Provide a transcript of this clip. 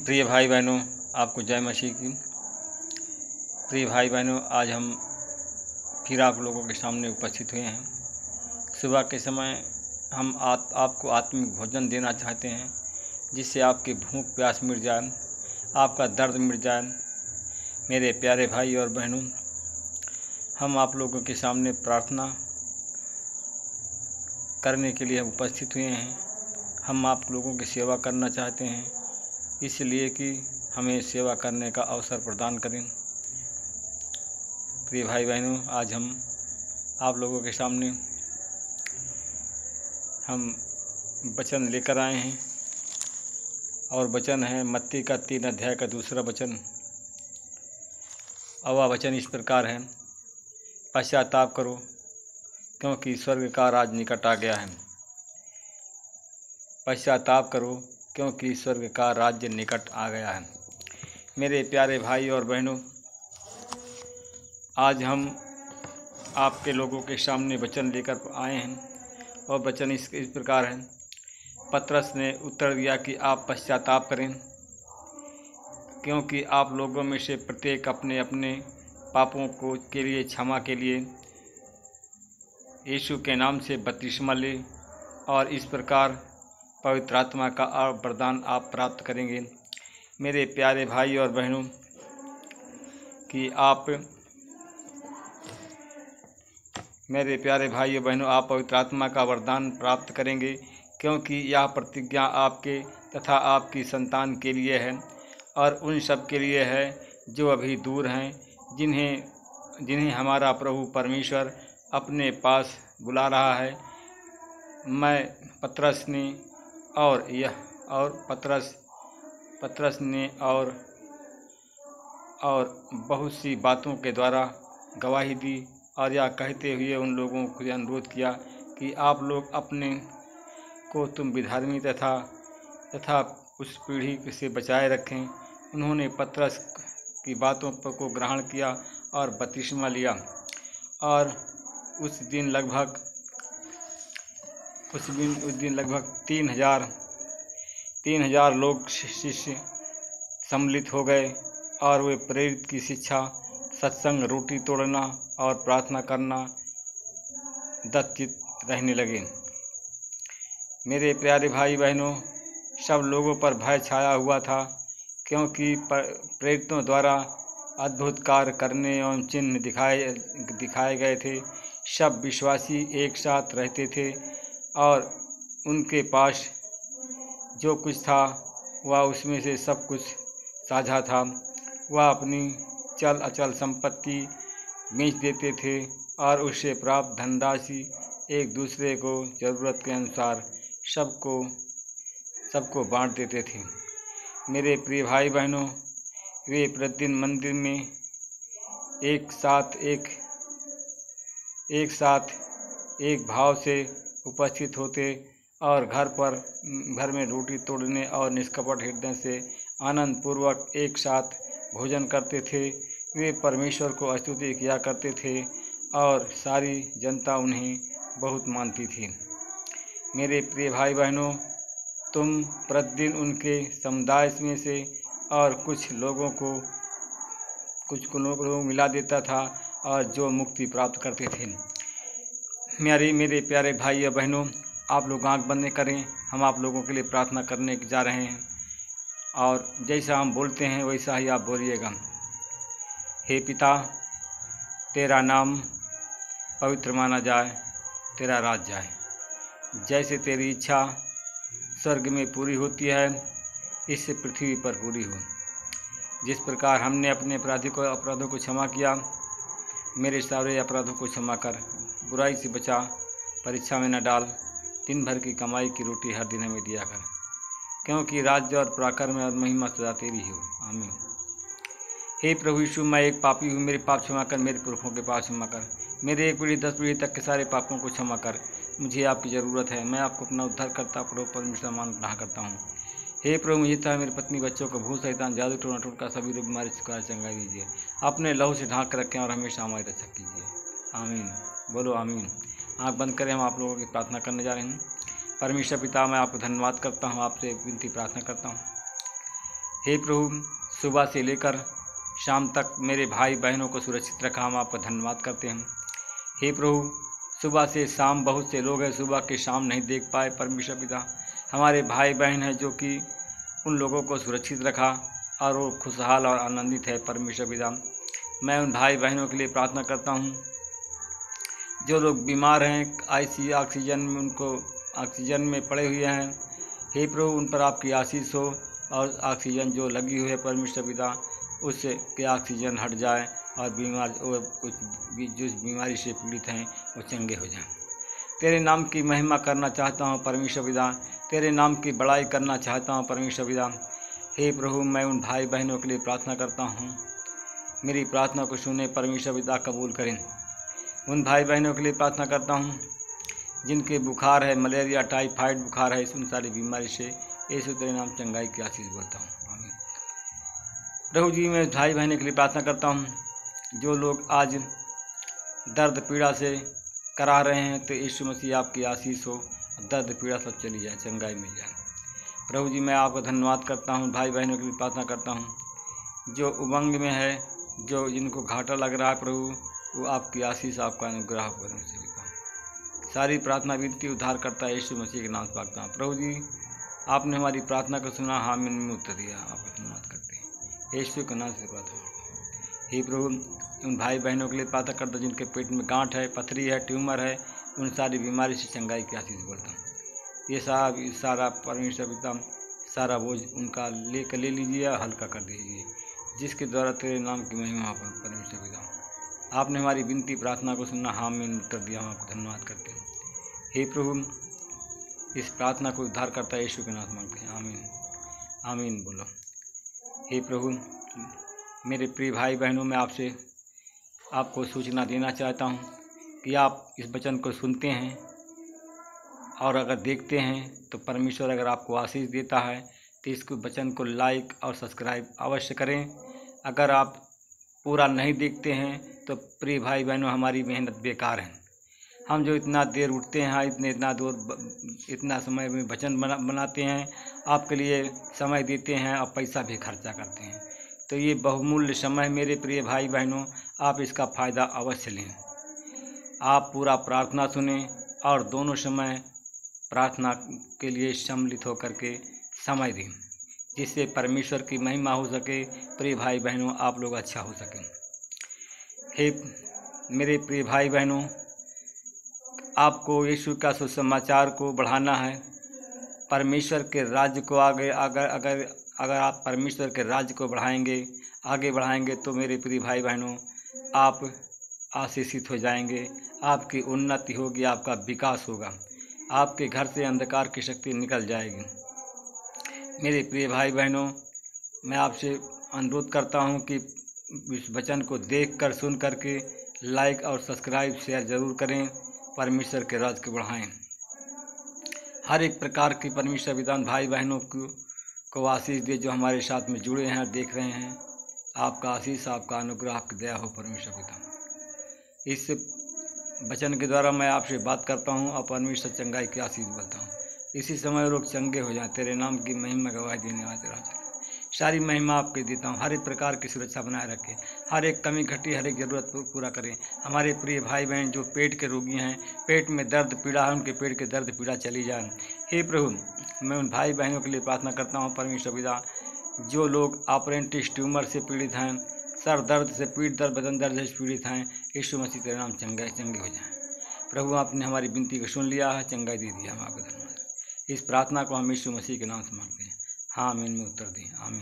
प्रिय भाई बहनों, आपको जय मसीह की। प्रिय भाई बहनों, आज हम फिर आप लोगों के सामने उपस्थित हुए हैं। सुबह के समय हम आपको आत्मिक भोजन देना चाहते हैं, जिससे आपकी भूख प्यास मिट जाए, आपका दर्द मिट जाए। मेरे प्यारे भाई और बहनों, हम आप लोगों के सामने प्रार्थना करने के लिए उपस्थित हुए हैं। हम आप लोगों की सेवा करना चाहते हैं, इसलिए कि हमें सेवा करने का अवसर प्रदान करें। प्रिय भाई बहनों, आज हम आप लोगों के सामने हम वचन लेकर आए हैं, और वचन है मत्ती का 3 अध्याय का 2 वचन। और वह वचन इस प्रकार है, पश्चाताप करो, क्योंकि स्वर्ग का राज निकट आ गया है। पश्चाताप करो, क्योंकि स्वर्ग का राज्य निकट आ गया है। मेरे प्यारे भाई और बहनों, आज हम आपके लोगों के सामने वचन लेकर आए हैं, और वचन इस प्रकार है। पतरस ने उत्तर दिया कि आप पश्चाताप करें, क्योंकि आप लोगों में से प्रत्येक अपने अपने पापों को के लिए क्षमा के लिए यीशु के नाम से बपतिस्मा ले, और इस प्रकार पवित्र आत्मा का वरदान आप प्राप्त करेंगे। मेरे प्यारे भाई और बहनों, कि आप मेरे प्यारे भाई और बहनों, आप पवित्र आत्मा का वरदान प्राप्त करेंगे, क्योंकि यह प्रतिज्ञा आपके तथा आपकी संतान के लिए है, और उन सब के लिए है जो अभी दूर हैं, जिन्हें हमारा प्रभु परमेश्वर अपने पास बुला रहा है। मैं पतरस ने पतरस ने और बहुत सी बातों के द्वारा गवाही दी, और यह कहते हुए उन लोगों को अनुरोध किया कि आप लोग अपने को तुम विधर्मी तथा उस पीढ़ी से बचाए रखें। उन्होंने पतरस की बातों को ग्रहण किया और बपतिस्मा लिया, और उस दिन लगभग 3,000 लोग शिष्य सम्मिलित हो गए, और वे प्रेरित की शिक्षा, सत्संग, रोटी तोड़ना और प्रार्थना करना दत्तचित रहने लगे। मेरे प्यारे भाई बहनों, सब लोगों पर भय छाया हुआ था, क्योंकि प्रेरितों द्वारा अद्भुत कार्य करने एवं चिन्ह दिखाए गए थे। सब विश्वासी एक साथ रहते थे, और उनके पास जो कुछ था वह उसमें से सब कुछ साझा था। वह अपनी चल अचल संपत्ति बेच देते थे, और उससे प्राप्त धनराशि एक दूसरे को ज़रूरत के अनुसार सबको बांट देते थे। मेरे प्रिय भाई बहनों, वे प्रतिदिन मंदिर में एक साथ एक भाव से उपस्थित होते, और घर में रोटी तोड़ने और निष्कपट हृदय से आनंद पूर्वक एक साथ भोजन करते थे। वे परमेश्वर को स्तुति किया करते थे, और सारी जनता उन्हें बहुत मानती थी। मेरे प्रिय भाई बहनों, तुम प्रतिदिन उनके समुदाय में से और कुछ लोगों को मिला देता था, और जो मुक्ति प्राप्त करते थे। मेरे प्यारे भाई और बहनों, आप लोग आंख बंद करें। हम आप लोगों के लिए प्रार्थना करने जा रहे हैं, और जैसा हम बोलते हैं वैसा ही आप बोलिएगा। हे पिता, तेरा नाम पवित्र माना जाए, तेरा राज जाए। जैसे तेरी इच्छा स्वर्ग में पूरी होती है, इससे पृथ्वी पर पूरी हो। जिस प्रकार हमने अपने अपराधों को क्षमा किया, मेरे सारे अपराधों को क्षमा कर, बुराई से बचा, परीक्षा में न डाल। दिन भर की कमाई की रोटी हर दिन हमें दिया कर, क्योंकि राज्य और पराक्रम और महिमा सदा तेरी हो। आमीन। हे प्रभु यीशु, मैं एक पापी हूँ, मेरे पाप क्षमा कर, मेरे पुरखों के पाप क्षमा कर, मेरे 1 पीढ़ी 10 पीढ़ी तक के सारे पापों को क्षमा कर। मुझे आपकी ज़रूरत है। मैं आपको अपना उद्धार करता प्रभु परमेश्वर मान ग्रहण करता हूँ। हे प्रभु, मुझे था मेरी पत्नी बच्चों को भूत शैतान जादू टोना टोटका सभी रोग बीमारी से चंगाई दीजिए। अपने लहू से ढांक रखें और हमेशा हमारी रक्षा कीजिए। आमीन। बोलो आमीन। आँख बंद करें। हम आप लोगों की प्रार्थना करने जा रहे हैं। परमेश्वर पिता, मैं आपको धन्यवाद करता हूँ, आपसे विनती प्रार्थना करता हूँ। हे प्रभु, सुबह से लेकर शाम तक मेरे भाई बहनों को सुरक्षित रखा, हम आपका धन्यवाद करते हैं। हे प्रभु, सुबह से शाम बहुत से लोग हैं सुबह के शाम नहीं देख पाए, परमेश्वर पिता हमारे भाई बहन हैं जो कि उन लोगों को सुरक्षित रखा और वो खुशहाल और आनंदित है। परमेश्वर पिता, मैं उन भाई बहनों के लिए प्रार्थना करता हूँ जो लोग बीमार हैं, ऑक्सीजन में उनको ऑक्सीजन में पड़े हुए हैं। हे प्रभु, उन पर आपकी आशीष हो और ऑक्सीजन जो लगी हुई है परमेश्वर पिता, उससे के ऑक्सीजन हट जाए और बीमार जिस बीमारी से पीड़ित हैं वो चंगे हो जाएं। तेरे नाम की महिमा करना चाहता हूँ परमेश्वर पिता, तेरे नाम की बड़ाई करना चाहता हूँ परमेश्वर पिता। हे प्रभु, मैं उन भाई बहनों के लिए प्रार्थना करता हूँ, मेरी प्रार्थना को सुने परमेश्वर पिता, कबूल करें। उन भाई बहनों के लिए प्रार्थना करता हूँ जिनके बुखार है, मलेरिया, टाइफाइड बुखार है, उन सारी बीमारी से यीशु तेरे नाम चंगाई की आशीष बोलता हूँ, आमीन। प्रभु जी, मैं भाई बहनों के लिए प्रार्थना करता हूँ जो लोग आज दर्द पीड़ा से करा रहे हैं, तो यीशु मसीह आपकी आशीष हो, दर्द पीड़ा सब चली जाए, चंगाई मिल जाए। प्रभु जी, मैं आपका धन्यवाद करता हूँ, भाई बहनों के लिए प्रार्थना करता हूँ जो उमंग में है, जो जिनको घाटा लग रहा है, प्रभु वो आपकी आशीष, आपका अनुग्रह परमेश्वर पिता। सारी प्रार्थना विनती उद्धार करता है यीशु मसीह के नाम से मांगता हूँ। प्रभु जी, आपने हमारी प्रार्थना को सुना, आमीन में उत्तर दिया, आपका धन्यवाद करते हैं यीशु के नाम से प्रार्थना। हे प्रभु, उन भाई बहनों के लिए प्रार्थना करता हूँ जिनके पेट में गांठ है, पथरी है, ट्यूमर है, उन सारी बीमारी से चंगाई की आशीष बोलता हूँ। ये सारा परमेश्वर पिता सारा बोझ उनका ले लीजिए, हल्का कर दीजिए, जिसके द्वारा तेरे नाम की महिमा परमेश्वर पिता। आपने हमारी विनती प्रार्थना को सुना, आमीन उत्तर दिया, हम आपको धन्यवाद करते हैं। हे प्रभु, इस प्रार्थना को उद्धार करता है यीशु के नाम मांगते हैं, आमीन आमीन बोलो। हे प्रभु, मेरे प्रिय भाई बहनों, मैं आपको सूचना देना चाहता हूँ कि आप इस वचन को सुनते हैं और अगर देखते हैं तो परमेश्वर अगर आपको आशीष देता है, तो इस वचन को लाइक और सब्सक्राइब अवश्य करें। अगर आप पूरा नहीं देखते हैं तो प्रिय भाई बहनों, हमारी मेहनत बेकार है। हम जो इतना देर उठते हैं, इतना समय में वचन बनाते हैं, आपके लिए समय देते हैं और पैसा भी खर्चा करते हैं, तो ये बहुमूल्य समय मेरे प्रिय भाई बहनों, आप इसका फ़ायदा अवश्य लें। आप पूरा प्रार्थना सुनें और दोनों समय प्रार्थना के लिए सम्मिलित होकर के समय दें, जिससे परमेश्वर की महिमा हो सके। प्रिय भाई बहनों, आप लोग अच्छा हो सकें। हे मेरे प्रिय भाई बहनों, आपको यीशु का सुसमाचार को बढ़ाना है, परमेश्वर के राज्य को अगर आप परमेश्वर के राज्य को आगे बढ़ाएंगे तो मेरे प्रिय भाई बहनों, आप आशीषित हो जाएंगे, आपकी उन्नति होगी, आपका विकास होगा, आपके घर से अंधकार की शक्ति निकल जाएगी। मेरे प्रिय भाई बहनों, मैं आपसे अनुरोध करता हूं कि इस वचन को देखकर सुन करके लाइक और सब्सक्राइब शेयर ज़रूर करें, परमेश्वर के राज को बढ़ाएं। हर एक प्रकार की परमेश्वर विधान भाई बहनों को आशीष दे जो हमारे साथ में जुड़े हैं, देख रहे हैं। आपका आशीष, आपका अनुग्रह, आपकी दया हो परमेश्वर पिता। इस वचन के द्वारा मैं आपसे बात करता हूँ और परमेश्वर चंगाई की आशीष बोलता हूँ। इसी समय लोग चंगे हो जाएं, तेरे नाम की महिमा गवाही देने वाले तेरा चल। सारी महिमा आपके देता हूँ। हर एक प्रकार की सुरक्षा बनाए रखें, हर एक कमी घटी, हर एक ज़रूरत पूरा करें। हमारे प्रिय भाई बहन जो पेट के रोगी हैं, पेट में दर्द पीड़ा है, उनके पेट के दर्द पीड़ा चली जाए। हे प्रभु, मैं उन भाई बहनों के लिए प्रार्थना करता हूँ परमेश्वर पिता, जो लोग अपेंडिक्स ट्यूमर से पीड़ित हैं, सर दर्द से पीठ दर्द, बदन दर्द से पीड़ित हैं, यीशु मसीह तेरे नाम चंगे हो जाएं। प्रभु, आपने हमारी विनती को सुन लिया है, चंगाई दे दिया, हम आपका धन्यवाद। इस प्रार्थना को हम यीशु मसीह के नाम से मांगते हैं, हाँ आमीन में उत्तर दें, आमीन।